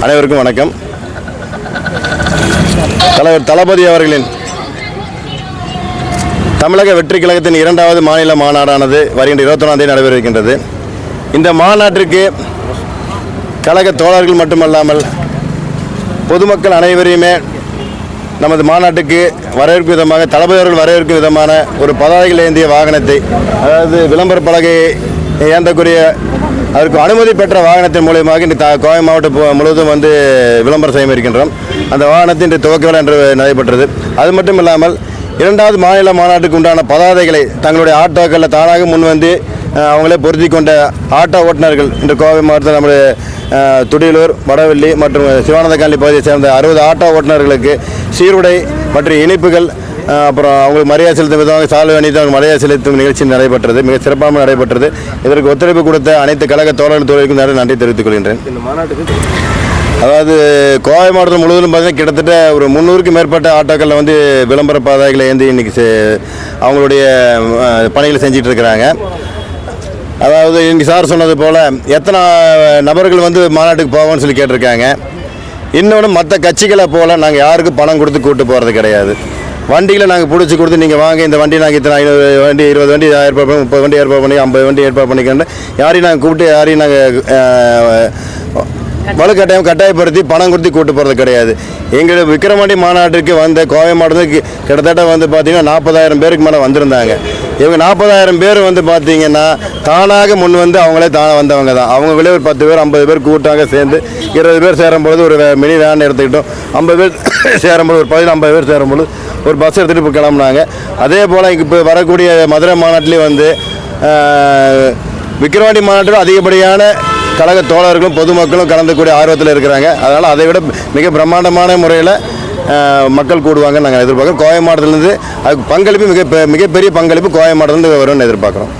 அனைவருக்கும் வணக்கம். தலைவர் தளபதி அவர்களின் தமிழக வெற்றி கழகத்தின் 2வது மாநில மாநாடானது வருகின்ற 21ஆம் தேதி நடைபெற இருக்கின்றது. இந்த மாநாட்டிற்கு கழக தோழர்கள் மட்டுமல்லாமல் பொதுமக்கள் அனைவரையுமே நமது மாநாட்டுக்கு வரவேற்கும் விதமாக தளபதி அவர்கள் வரவேற்கும் விதமான ஒரு பதாகைகள் ஏந்திய வாகனத்தை, அதாவது விளம்பர பலகையை ஏந்தக்கூடிய அதற்கு அனுமதி பெற்ற வாகனத்தின் மூலமாக இன்று கோவை மாவட்டம் முழுவதும் விளம்பரம் செய்ய இருக்கின்றோம். அந்த வாகனத்தின் இன்று துவக்க விழா என்று நடைபெற்றது. அது மட்டும் இல்லாமல் 2வது மாநில மாநாட்டுக்கு உண்டான பதாதைகளை தங்களுடைய ஆட்டோக்களில் தானாக முன்வந்து அவங்களே பொருத்தி கொண்ட ஆட்டோ ஓட்டுநர்கள் இன்று கோவை மாவட்டத்தில் நம்முடைய துடியலூர், வடவள்ளி மற்றும் சிவானந்த காலனி பகுதியை சேர்ந்த 60 ஆட்டோ ஓட்டுநர்களுக்கு சீருடை மற்றும் இனிப்புகள், அப்புறம் அவங்களுக்கு மரியாதை செலுத்தும் விதமாக சால்வை அணிந்து அவங்க மரியாதை செலுத்தும் நிகழ்ச்சி நடைபெற்றது. மிக சிறப்பாக நடைபெற்றது. இதற்கு ஒத்துழைப்பு கொடுத்த அனைத்து கழக தோழர்களுக்கும் நன்றி தெரிவித்துக் கொள்கின்றேன். இந்த மாநாட்டுக்கு அதாவது கோவை மாவட்டம் முழுவதும் பார்த்தீங்கன்னா கிட்டத்தட்ட ஒரு 300க்கும் மேற்பட்ட ஆட்டோக்களில் விளம்பர பாதைகளை ஏந்தி இன்றைக்கி அவங்களுடைய பணிகளை செஞ்சிட்டு இருக்கிறாங்க. அதாவது இன்றைக்கி சார் சொன்னது போல் எத்தனை நபர்கள் மாநாட்டுக்கு போவோம்னு சொல்லி கேட்டிருக்காங்க. இன்னொன்று மற்ற கட்சிகளை போல் நாங்கள் யாருக்கும் பணம் கொடுத்து கூப்பிட்டு போகிறது கிடையாது. வண்டிகளை நாங்கள் பிடிச்சி கொடுத்து நீங்கள் வாங்க, இந்த வண்டி நாங்கள் இத்தனை 500 வண்டி 20 வண்டி ஏற்பாடு பண்ணி 30 வண்டி ஏற்பாடு பண்ணி 50 வண்டி ஏற்பாடு பண்ணிக்கிறேன் யாரையும் நாங்கள் கூப்பிட்டு யாரையும் நாங்கள் கட்டாயப்படுத்தி பணம் கொடுத்து கூப்பிட்டு போகிறது கிடையாது. எங்கள் விக்கிரவாண்டி மாநாட்டுக்கு கோவை மாவட்டத்துக்கு கிட்டத்தட்ட பார்த்தீங்கன்னா 40,000 பேருக்கு மேலே வந்திருந்தாங்க. இவங்க 40,000 பேர் பார்த்தீங்கன்னா தானாக முன் அவங்களே வந்தவங்க தான். அவங்களே ஒரு 10 பேர் 50 பேர் கூட்டாக சேர்ந்து 20 பேர் சேரும்பொழுது ஒரு மினி வேன் எடுத்துக்கிட்டோம். 50 பேர் சேரும்போது ஒரு 50 பேர் சேரும்போது ஒரு பஸ் எடுத்துகிட்டு இப்போ கிளம்புனாங்க. அதே போல் இப்போ வரக்கூடிய மதுரை மாநாட்டிலே விக்கிரவாண்டி மாநாட்டில் அதிகப்படியான கழக தோழர்களும் பொதுமக்களும் கலந்துக்கூடிய ஆர்வத்தில் இருக்கிறாங்க. அதனால் அதை விட மிக பிரம்மாண்டமான முறையில் மக்கள் கூடுவாங்கன்னு நாங்கள் எதிர்பார்க்குறோம். கோவை மாவட்டத்திலேருந்து அதுக்கு பங்களிப்பு மிகப்பெரிய பங்களிப்பு கோவை மாவட்டத்திலேருந்து வரும்னு எதிர்பார்க்குறோம்.